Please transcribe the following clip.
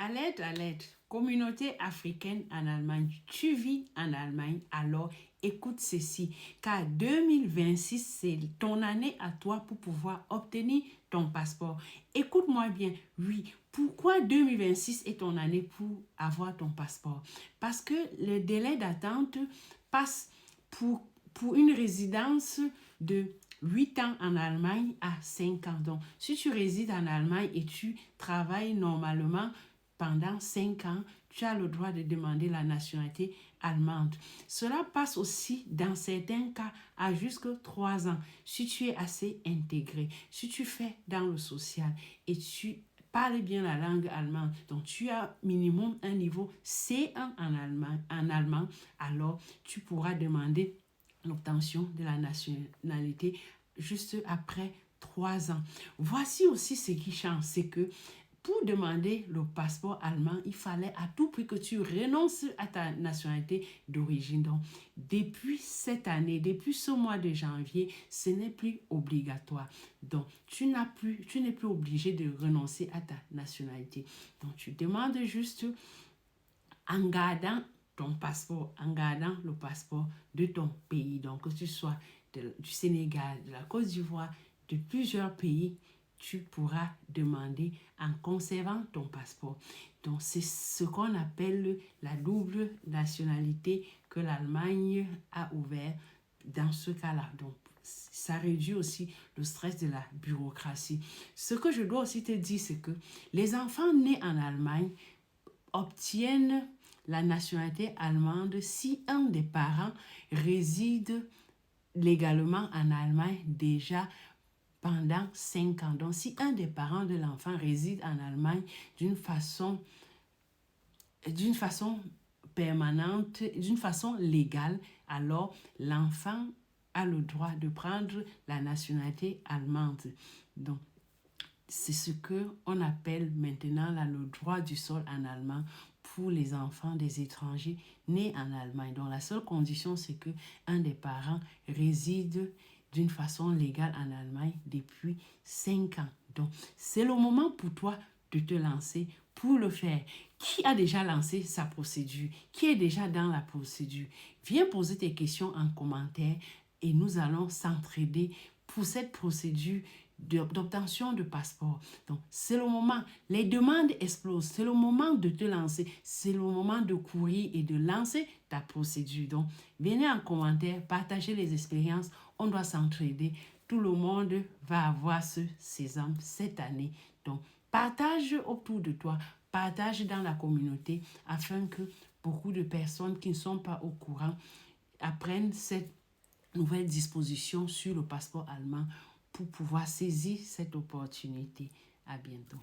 À l'aide, communauté africaine en Allemagne. Tu vis en Allemagne, alors écoute ceci, car 2026, c'est ton année à toi pour pouvoir obtenir ton passeport. Écoute-moi bien, oui, pourquoi 2026 est ton année pour avoir ton passeport? Parce que le délai d'attente passe pour une résidence de 8 ans en Allemagne à 5 ans. Donc, si tu résides en Allemagne et tu travailles normalement pendant 5 ans, tu as le droit de demander la nationalité allemande. Cela passe aussi, dans certains cas, à jusqu'à 3 ans. Si tu es assez intégré, si tu fais dans le social et tu parles bien la langue allemande, donc tu as minimum un niveau C1 en allemand, alors tu pourras demander l'obtention de la nationalité juste après 3 ans. Voici aussi ce qui change, c'est que pour demander le passeport allemand, il fallait à tout prix que tu renonces à ta nationalité d'origine. Donc, depuis cette année, depuis ce mois de janvier, ce n'est plus obligatoire. Donc, tu n'es plus obligé de renoncer à ta nationalité. Donc, tu demandes juste en gardant ton passeport, en gardant le passeport de ton pays. Donc, que tu sois du Sénégal, de la Côte d'Ivoire, de plusieurs pays, tu pourras demander en conservant ton passeport. Donc, c'est ce qu'on appelle la double nationalité que l'Allemagne a ouvert dans ce cas-là. Donc, ça réduit aussi le stress de la bureaucratie. Ce que je dois aussi te dire, c'est que les enfants nés en Allemagne obtiennent la nationalité allemande si un des parents réside légalement en Allemagne déjà pendant 5 ans. Donc, si un des parents de l'enfant réside en Allemagne d'une façon permanente, d'une façon légale, alors l'enfant a le droit de prendre la nationalité allemande. Donc, c'est ce qu'on appelle maintenant là, le droit du sol en allemand pour les enfants des étrangers nés en Allemagne. Donc, la seule condition, c'est qu'un des parents réside d'une façon légale en Allemagne depuis 5 ans. Donc, c'est le moment pour toi de te lancer pour le faire. Qui a déjà lancé sa procédure? Qui est déjà dans la procédure? Viens poser tes questions en commentaire et nous allons s'entraider pour cette procédure d'obtention de passeport. Donc, c'est le moment. Les demandes explosent. C'est le moment de te lancer. C'est le moment de courir et de lancer ta procédure. Donc, venez en commentaire, partagez les expériences. On doit s'entraider. Tout le monde va avoir ce sésame cette année. Donc, partage autour de toi. Partage dans la communauté afin que beaucoup de personnes qui ne sont pas au courant apprennent cette nouvelle disposition sur le passeport allemand pour pouvoir saisir cette opportunité. À bientôt.